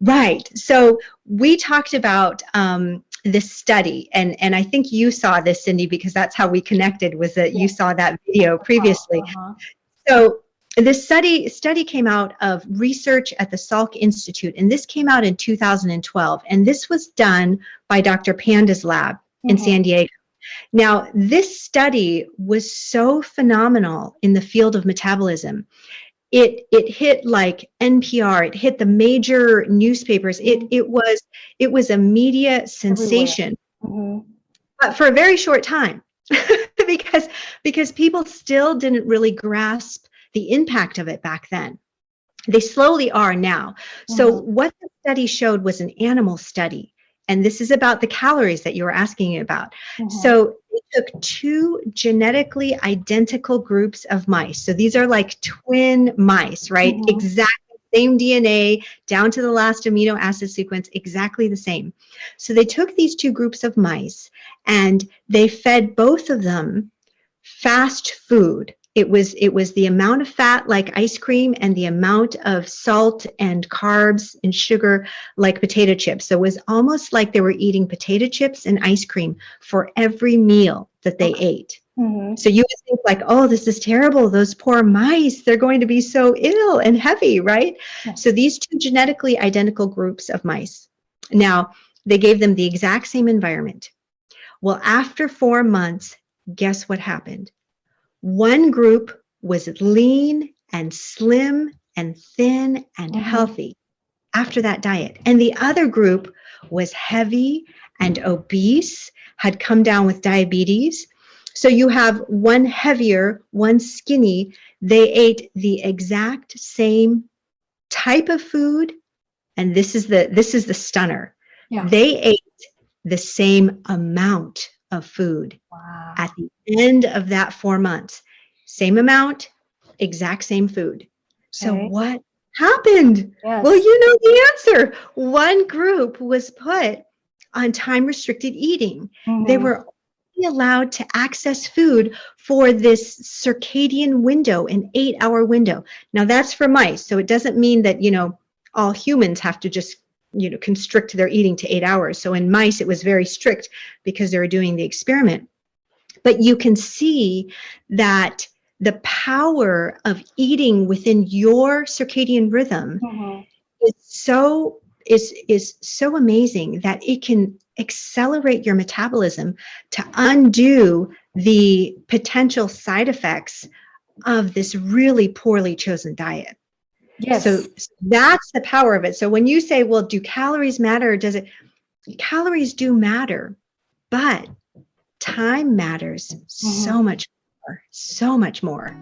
Right. So we talked about this study, and I think you saw this, Cindy, because that's how we connected, was that you saw that video previously. So this study came out of research at the Salk Institute, and this came out in 2012, and this was done by Dr. Panda's lab in San Diego. Now, this study was so phenomenal in the field of metabolism. It hit like NPR, it hit the major newspapers. It was a media sensation, but for a very short time, because people still didn't really grasp the impact of it back then. They slowly are now. So what the study showed was an animal study. And this is about the calories that you were asking about. So they took two genetically identical groups of mice. So these are like twin mice, right? Exactly same DNA down to the last amino acid sequence, exactly the same. So they took these two groups of mice and they fed both of them fast food. It was the amount of fat like ice cream and the amount of salt and carbs and sugar like potato chips. So it was almost like they were eating potato chips and ice cream for every meal that they ate. So you would think like, oh, this is terrible. Those poor mice, they're going to be so ill and heavy, right? So these two genetically identical groups of mice. Now, they gave them the exact same environment. Well, after 4 months, guess what happened? One group was lean and slim and thin and healthy after that diet. And the other group was heavy and obese, had come down with diabetes. So you have one heavier, one skinny. They ate the exact same type of food. And this is the stunner. They ate the same amount of food at the end of that 4 months. Same amount, exact same food. So what happened? Well, you know the answer. One group was put on time-restricted eating. They were only allowed to access food for this circadian window, an 8-hour window. Now that's for mice. So it doesn't mean that, all humans have to just constrict their eating to 8 hours. So in mice, it was very strict because they were doing the experiment. But you can see that the power of eating within your circadian rhythm is so amazing that it can accelerate your metabolism to undo the potential side effects of this really poorly chosen diet. So that's the power of it. So when you say, well, do calories matter? Calories do matter, but time matters so much more.